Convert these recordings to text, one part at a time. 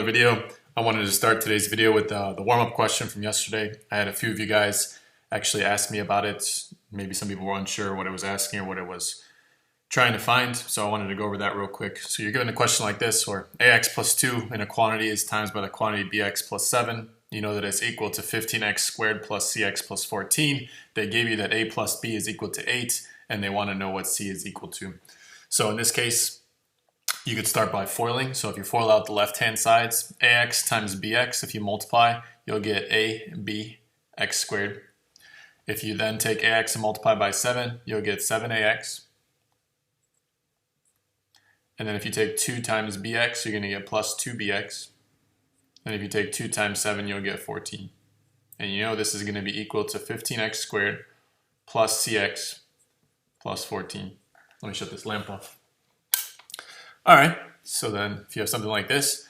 Video. I wanted to start today's video with the warm-up question from yesterday. I had a few of you guys actually ask me about it. Maybe some people were unsure what it was asking or what it was trying to find, so I wanted to go over that real quick. So you're given a question like this, where ax plus 2 in a quantity is times by the quantity bx plus 7. You know that it's equal to 15x squared plus cx plus 14. They gave you that a plus b is equal to 8, and they want to know what c is equal to. So in this case, you could start by foiling. So if you foil out the left-hand sides, ax times bx, if you multiply, you'll get abx squared. If you then take ax and multiply by 7, you'll get 7ax. And then if you take 2 times bx, you're going to get plus 2bx. And if you take 2 times 7, you'll get 14. And you know this is going to be equal to 15x squared plus cx plus 14. Let me shut this lamp off. All right, so then if you have something like this,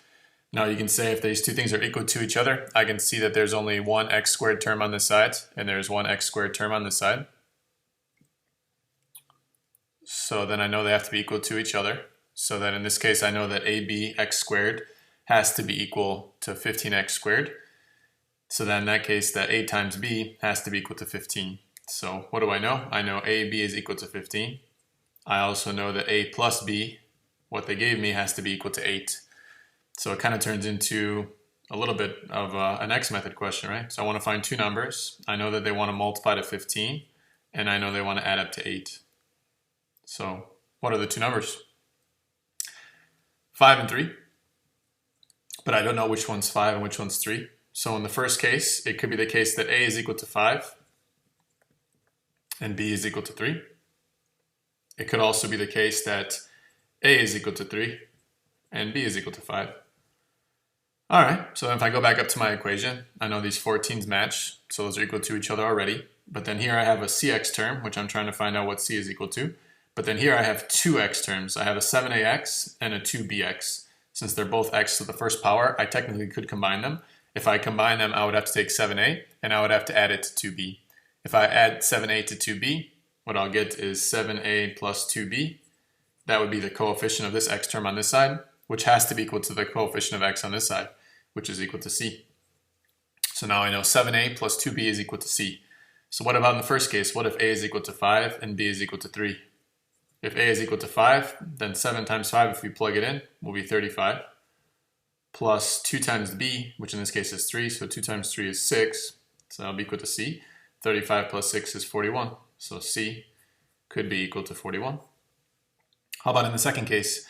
now you can say if these two things are equal to each other, I can see that there's only one x squared term on this side, and there's one x squared term on this side. So then I know they have to be equal to each other. So then in this case, I know that abx squared has to be equal to 15x squared. So then in that case, that a times b has to be equal to 15. So what do I know? I know ab is equal to 15. I also know that a plus b, what they gave me, has to be equal to 8. So it kind of turns into a little bit of an X method question, right? So I want to find two numbers. I know that they want to multiply to 15, and I know they want to add up to 8. So what are the two numbers? 5 and 3. But I don't know which one's 5 and which one's 3. So in the first case, it could be the case that a is equal to 5 and b is equal to 3. It could also be the case that a is equal to 3 and b is equal to 5. All right, so if I go back up to my equation, I know these 14s match, so those are equal to each other already. But then here I have a cx term, which I'm trying to find out what c is equal to. But then here I have two x terms. I have a 7ax and a 2bx. Since they're both x to the first power, I technically could combine them. If I combine them, I would have to take 7a, and I would have to add it to 2b. If I add 7a to 2b, what I'll get is 7a plus 2b. That would be the coefficient of this x term on this side, which has to be equal to the coefficient of x on this side, which is equal to c. So now I know 7a plus 2b is equal to c. So what about in the first case? What if a is equal to 5 and b is equal to 3? If a is equal to 5, then 7 times 5, if we plug it in, will be 35. Plus 2 times b, which in this case is 3, so 2 times 3 is 6. So that'll be equal to c. 35 plus 6 is 41. So c could be equal to 41. How about in the second case?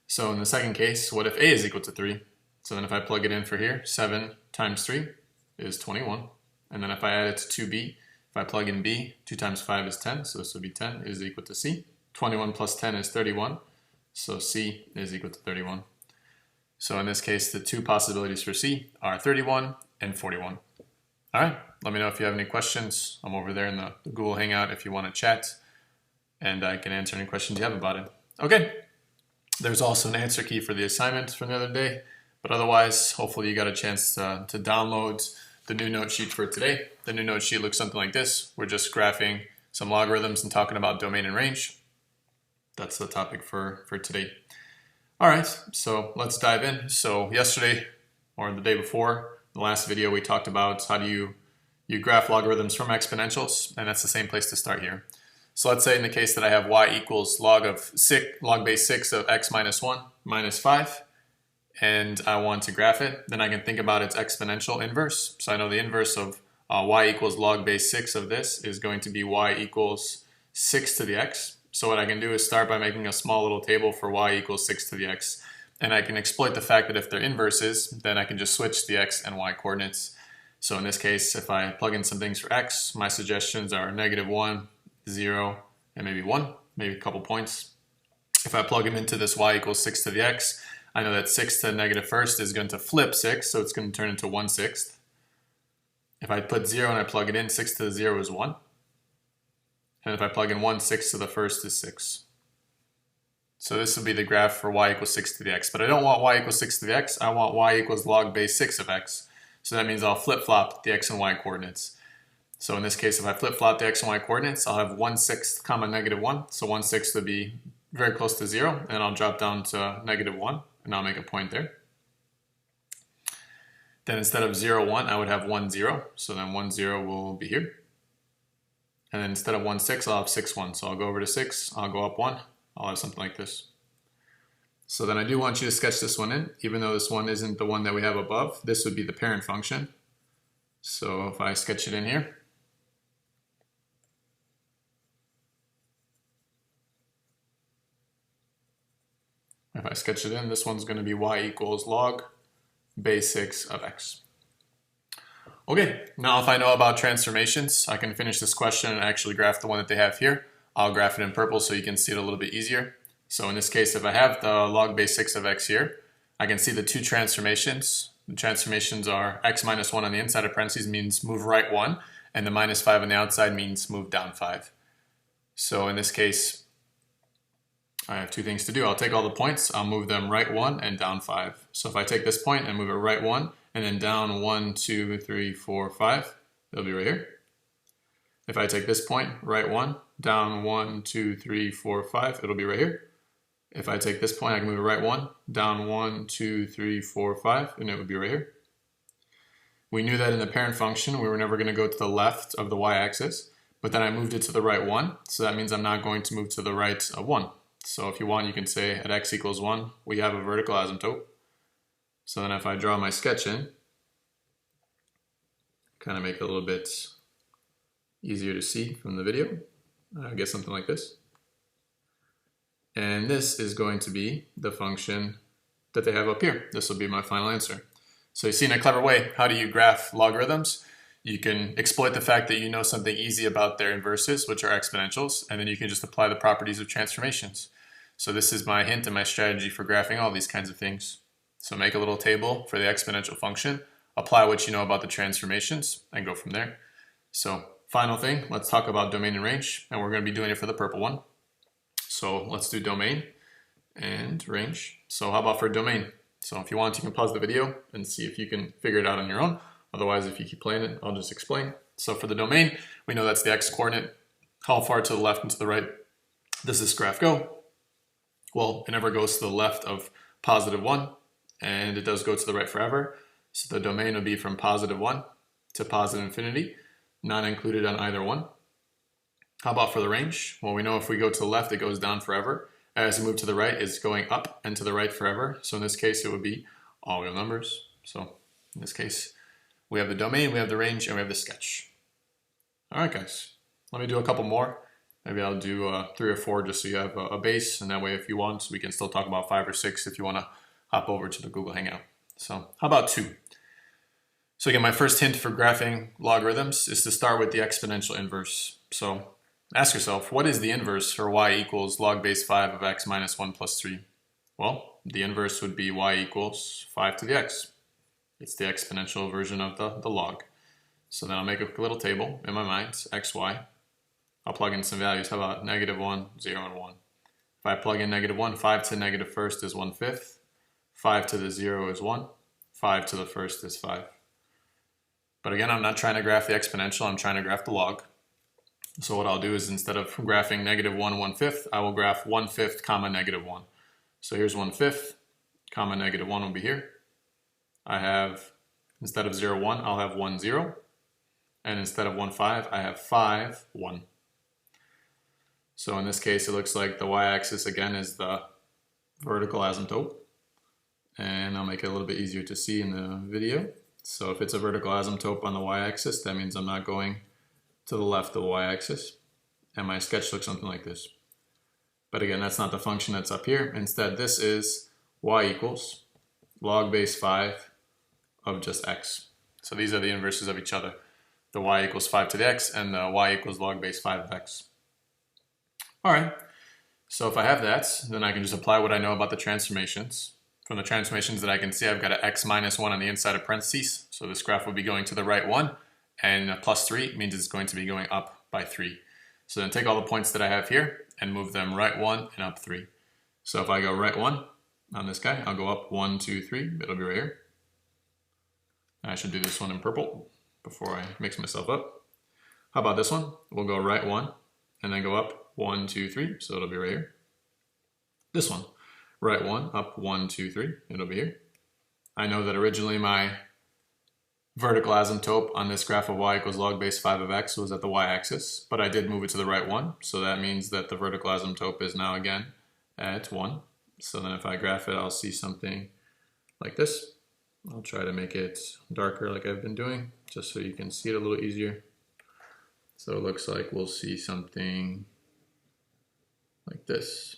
So in the second case, what if a is equal to 3? So then if I plug it in for here, 7 times 3 is 21. And then if I add it to 2b, if I plug in b, 2 times 5 is 10, so this would be 10 is equal to c. 21 plus 10 is 31, so c is equal to 31. So in this case, the two possibilities for c are 31 and 41. All right, let me know if you have any questions. I'm over there in the Google Hangout if you want to chat, and I can answer any questions you have about it. Okay, there's also an answer key for the assignment from the other day, but otherwise, hopefully you got a chance to download the new note sheet for today. The new note sheet looks something like this. We're just graphing some logarithms and talking about domain and range. That's the topic for today. All right, so let's dive in. So yesterday, or the day before, the last video, we talked about how do you graph logarithms from exponentials, and that's the same place to start here. So let's say in the case that I have y equals log base 6 of x minus 1 minus 5, and I want to graph it, then I can think about its exponential inverse. So I know the inverse of y equals log base 6 of this is going to be y equals 6 to the x. So what I can do is start by making a small little table for y equals 6 to the x. And I can exploit the fact that if they're inverses, then I can just switch the x and y coordinates. So in this case, if I plug in some things for x, my suggestions are -1, 0, and maybe 1, maybe a couple points. If I plug them into this y equals 6 to the x, I know that 6 to the negative first is going to flip 6, so it's going to turn into 1/6. If I put 0 and I plug it in, 6 to the 0 is 1. And if I plug in 1, 6 to the first is 6. So this will be the graph for y equals 6 to the x. But I don't want y equals 6 to the x. I want y equals log base 6 of x. So that means I'll flip-flop the x and y coordinates. So in this case, if I flip-flop the x and y coordinates, I'll have 1/6 comma -1. So 1/6 would be very close to 0. And I'll drop down to -1. And I'll make a point there. Then instead of 0, 1, I would have 1, 0. So then 1, 0 will be here. And then instead of 1, 6, I'll have 6, 1. So I'll go over to 6, I'll go up 1, I'll have something like this. So then I do want you to sketch this one in, even though this one isn't the one that we have above. This would be the parent function. So if I sketch it in here, if I sketch it in, this one's going to be y equals log base 6 of x. Okay, now if I know about transformations, I can finish this question and actually graph the one that they have here. I'll graph it in purple so you can see it a little bit easier. So in this case, if I have the log base 6 of x here, I can see the two transformations. The transformations are x minus 1 on the inside of parentheses means move right 1, and the minus 5 on the outside means move down 5. So in this case, I have two things to do. I'll take all the points, I'll move them right 1 and down 5. So if I take this point and move it right 1 and then down 1, 2, 3, 4, 5, they'll be right here. If I take this point, right 1, down 1, 2, 3, 4, 5, it'll be right here. If I take this point, I can move it right 1, down 1, 2, 3, 4, 5, and it would be right here. We knew that in the parent function, we were never going to go to the left of the y-axis, but then I moved it to the right 1, so that means I'm not going to move to the right of 1. So if you want, you can say at x equals 1, we have a vertical asymptote. So then if I draw my sketch in, kind of make it a little bit easier to see from the video, I get something like this. And this is going to be the function that they have up here. This will be my final answer. So you see, in a clever way, how do you graph logarithms? You can exploit the fact that you know something easy about their inverses, which are exponentials, and then you can just apply the properties of transformations. So this is my hint and my strategy for graphing all these kinds of things. So make a little table for the exponential function, apply what you know about the transformations, and go from there. So final thing, let's talk about domain and range, and we're going to be doing it for the purple one. So let's do domain and range. So how about for domain? So if you want, you can pause the video and see if you can figure it out on your own. Otherwise, if you keep playing it, I'll just explain. So for the domain, we know that's the x-coordinate. How far to the left and to the right does this graph go? Well, it never goes to the left of positive 1, and it does go to the right forever. So the domain would be from positive 1 to positive infinity, not included on either one. How about for the range? Well, we know if we go to the left, it goes down forever. As we move to the right, it's going up and to the right forever. So in this case, it would be all real numbers. So in this case, we have the domain, we have the range, and we have the sketch. All right, guys, let me do a couple more. Maybe I'll do 3 or 4 just so you have a base. And that way, if you want, we can still talk about 5 or 6 if you want to hop over to the Google Hangout. So how about 2? So again, my first hint for graphing logarithms is to start with the exponential inverse. So ask yourself, what is the inverse for y equals log base 5 of x minus 1 plus 3? Well, the inverse would be y equals 5 to the x. It's the exponential version of the log. So then I'll make a little table in my mind, x, y. I'll plug in some values. How about negative 1, 0, and 1? If I plug in negative 1, 5 to the negative first is 1/5. 5 to the 0 is 1. 5 to the first is 5. But again, I'm not trying to graph the exponential. I'm trying to graph the log. So what I'll do is instead of graphing negative 1, 1/5, I will graph 1/5 comma negative 1. So here's 1/5 comma negative 1 will be here. I have, instead of 0, 1, I'll have 1, 0. And instead of 1, 5, I have 5, 1. So in this case, it looks like the y-axis again is the vertical asymptote. And I'll make it a little bit easier to see in the video. So if it's a vertical asymptote on the y-axis, that means I'm not going to the left of the y-axis. And my sketch looks something like this. But again, that's not the function that's up here. Instead, this is y equals log base 5 of just x. So these are the inverses of each other. The y equals 5 to the x and the y equals log base 5 of x. All right, so if I have that, then I can just apply what I know about the transformations. From the transformations that I can see, I've got an x minus 1 on the inside of parentheses. So this graph will be going to the right 1, and a plus 3 means it's going to be going up by 3. So then take all the points that I have here and move them right 1 and up 3. So if I go right 1 on this guy, I'll go up 1, 2, 3. It'll be right here. I should do this one in purple before I mix myself up. How about this one? We'll go right 1 and then go up 1, 2, 3. So it'll be right here. This one, right 1, up 1, 2, 3. It'll be here. I know that originally my vertical asymptote on this graph of y equals log base 5 of x was at the y-axis, but I did move it to the right one, so that means that the vertical asymptote is now again at 1. So then if I graph it, I'll see something like this. I'll try to make it darker like I've been doing, just so you can see it a little easier. So it looks like we'll see something like this.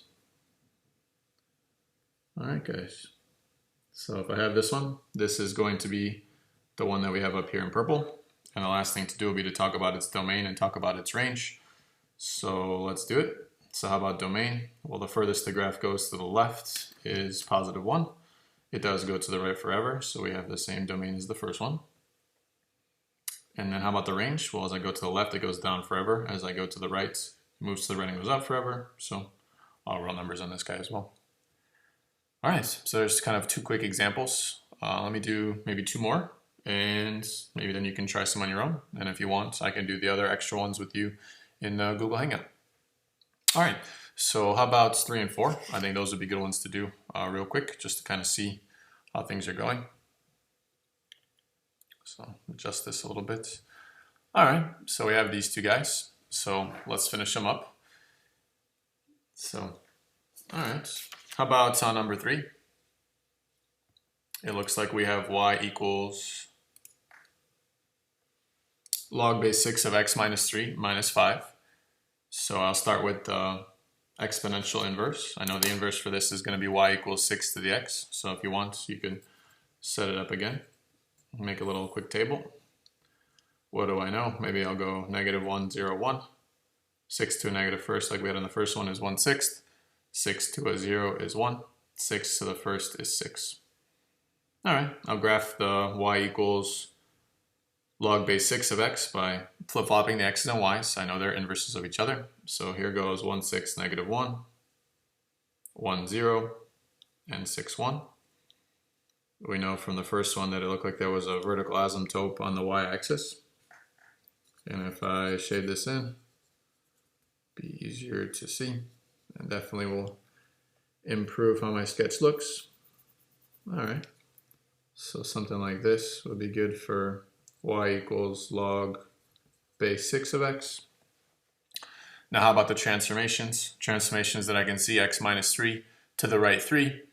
All right, guys. So if I have this one, this is going to be the one that we have up here in purple. And the last thing to do will be to talk about its domain and talk about its range. So let's do it. So how about domain? Well, the furthest the graph goes to the left is positive 1. It does go to the right forever, so we have the same domain as the first one. And then how about the range? Well, as I go to the left, it goes down forever. As I go to the right, it moves to the right and goes up forever. So all real numbers on this guy as well. All right, so there's kind of 2 quick examples. Let me do maybe 2 more, and maybe then you can try some on your own. And if you want, I can do the other extra ones with you in Google Hangout. All right, so how about 3 and 4? I think those would be good ones to do real quick, just to kind of see how things are going. So adjust this a little bit. All right, so we have these 2 guys. So let's finish them up. So, all right, how about on number 3? It looks like we have y equals log base 6 of x minus 3 minus 5. So I'll start with the exponential inverse. I know the inverse for this is going to be y equals 6 to the x. So if you want, you can set it up again. Make a little quick table. What do I know? Maybe I'll go -1, 0, 1. 6 to a negative first, like we had on the first one, is 1/6. 6 to a 0 is 1. 6 to the first is 6. All right, I'll graph the y equals log base 6 of x by flip-flopping the x's and y's. I know they're inverses of each other. So here goes 1/6, -1, 1, 0, and 6, 1. We know from the first one that it looked like there was a vertical asymptote on the y-axis. And if I shade this in, be easier to see. And definitely will improve how my sketch looks. All right. So something like this would be good for y equals log base 6 of x. Now how about the transformations? Transformations that I can see: x minus 3 to the right 3,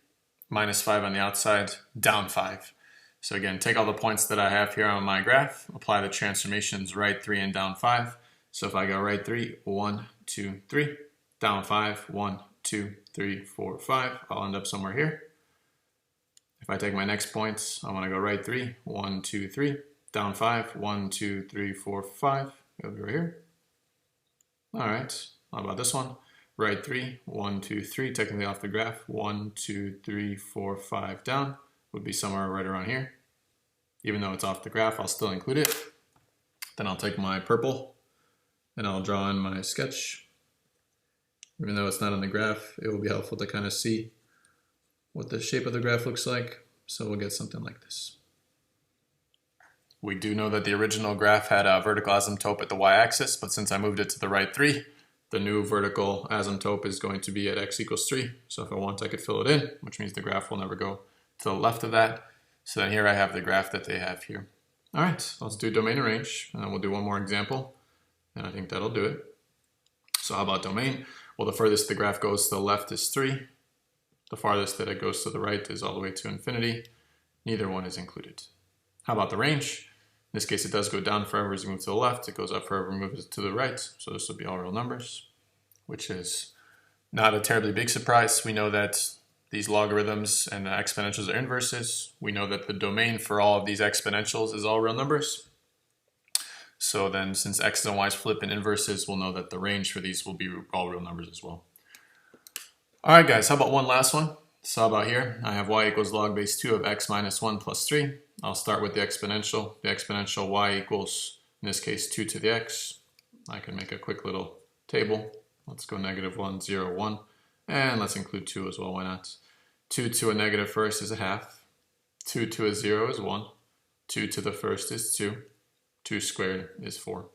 minus 5 on the outside, down 5. So again, take all the points that I have here on my graph, apply the transformations right 3 and down 5. So if I go right 3, 1, 2, 3, down 5, 1, 2, 3, 4, 5, I'll end up somewhere here. If I take my next points, I want to go right 3, 1, 2, 3, down 5, 1, 2, 3, 4, 5, it'll be right here. All right, how about this one? Right 3, 1, 2, 3, technically off the graph, 1, 2, 3, 4, 5 down, would be somewhere right around here. Even though it's off the graph, I'll still include it. Then I'll take my purple and I'll draw in my sketch. Even though it's not on the graph, it will be helpful to kind of see what the shape of the graph looks like. So we'll get something like this. We do know that the original graph had a vertical asymptote at the y-axis, but since I moved it to the right 3, the new vertical asymptote is going to be at x equals 3. So if I want, I could fill it in, which means the graph will never go to the left of that. So then here I have the graph that they have here. All right, let's do domain and range, and then we'll do one more example, and I think that'll do it. So how about domain? Well, the furthest the graph goes to the left is 3. The farthest that it goes to the right is all the way to infinity. Neither one is included. How about the range? In this case, it does go down forever as you move to the left. It goes up forever and moves to the right. So this will be all real numbers, which is not a terribly big surprise. We know that these logarithms and exponentials are inverses. We know that the domain for all of these exponentials is all real numbers. So then since x's and y's flip in inverses, we'll know that the range for these will be all real numbers as well. All right, guys, how about one last one? So how about here? I have y equals log base 2 of x minus 1 plus 3. I'll start with the exponential. The exponential y equals, in this case, 2 to the x. I can make a quick little table. Let's go -1, 0, 1. And let's include 2 as well, why not? 2 to a negative first is a half. 2 to a 0 is 1. 2 to the first is 2. 2 squared is 4.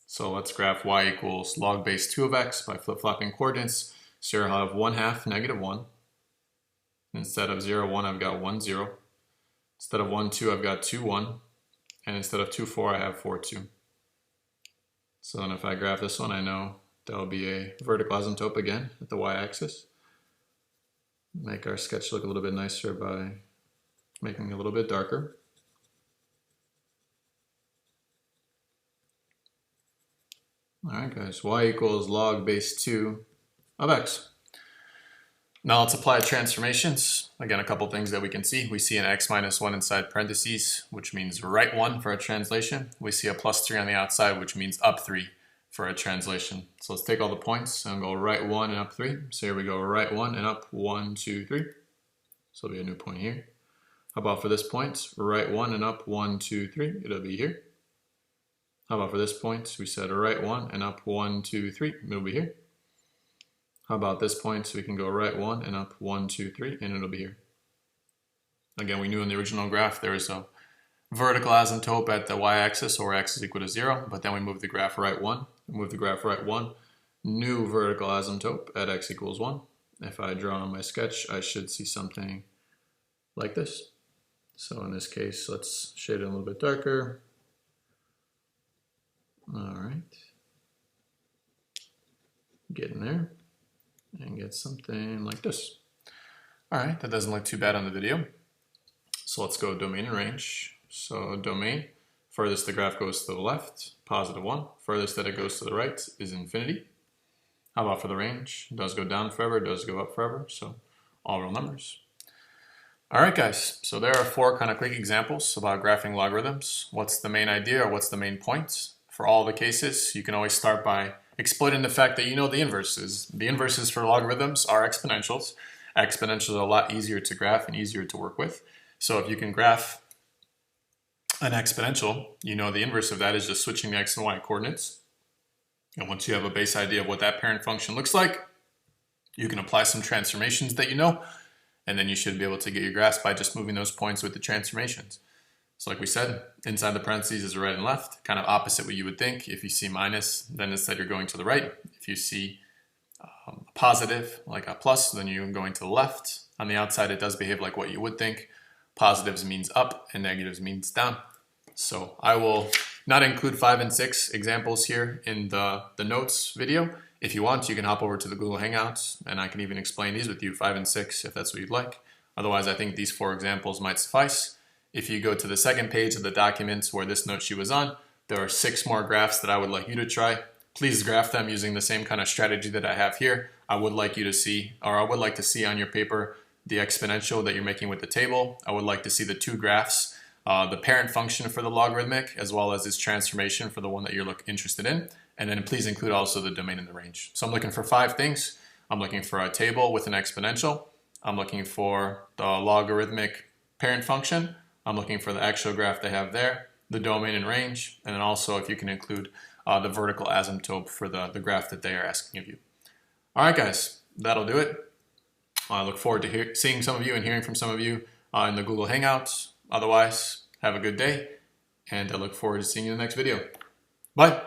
So let's graph y equals log base 2 of x by flip-flopping coordinates. So here I'll have 1/2 -1. Instead of 0, 1, I've got 1, 0. Instead of 1, 2, I've got 2, 1. and instead of 2, 4, I have 4, 2. So then if I graph this one, I know that will be a vertical asymptote again at the y-axis. Make our sketch look a little bit nicer by making it a little bit darker. All right, guys, y equals log base 2 of x. Now let's apply transformations. Again, a couple things that we can see. We see an x minus 1 inside parentheses, which means right 1 for a translation. We see a plus 3 on the outside, which means up 3 for a translation. So let's take all the points and go right 1 and up 3. So here we go, right 1 and up 1, 2, 3. So it'll be a new point here. How about for this point? Right 1 and up 1, 2, 3. It'll be here. How about for this point? We said right 1 and up 1, 2, 3. It'll be here. How about this point? So we can go right 1 and up 1, 2, 3, and it'll be here. Again, we knew in the original graph there was a vertical asymptote at the y-axis, or x is equal to 0, but then we moved the graph right 1. Move the graph right 1. New vertical asymptote at x equals 1. If I draw on my sketch, I should see something like this. So in this case, let's shade it a little bit darker. All right. Get in there and get something like this. All right, that doesn't look too bad on the video. So let's go domain and range. So domain, furthest the graph goes to the left, positive 1. Furthest that it goes to the right is infinity. How about for the range? It does go down forever, it does go up forever, so all real numbers. All right, guys, so there are 4 kind of quick examples about graphing logarithms. What's the main idea, or what's the main point? For all the cases, you can always start by exploiting the fact that you know the inverses. The inverses for logarithms are exponentials. Exponentials are a lot easier to graph and easier to work with. So if you can graph an exponential, you know the inverse of that is just switching the x and y coordinates. And once you have a base idea of what that parent function looks like, you can apply some transformations that you know, and then you should be able to get your graph by just moving those points with the transformations. So like we said, inside the parentheses is right and left, kind of opposite what you would think. If you see minus, then instead you're going to the right. If you see a positive, like a plus, then you're going to the left. On the outside, it does behave like what you would think. Positives means up and negatives means down. So I will not include 5 and 6 examples here in the notes video. If you want, you can hop over to the Google Hangouts and I can even explain these with you, 5 and 6, if that's what you'd like. Otherwise, I think these 4 examples might suffice. If you go to the second page of the documents where this note sheet was on, there are 6 more graphs that I would like you to try. Please graph them using the same kind of strategy that I have here. I would like you to see, or I would like to see on your paper, the exponential that you're making with the table. I would like to see the 2 graphs, the parent function for the logarithmic, as well as this transformation for the one that you're interested in. And then please include also the domain and the range. So I'm looking for 5 things. I'm looking for a table with an exponential. I'm looking for the logarithmic parent function. I'm looking for the actual graph they have there, the domain and range, and then also if you can include the vertical asymptote for the graph that they are asking of you. All right, guys, that'll do it. I look forward to seeing some of you and hearing from some of you in the Google Hangouts. Otherwise, have a good day, and I look forward to seeing you in the next video. Bye.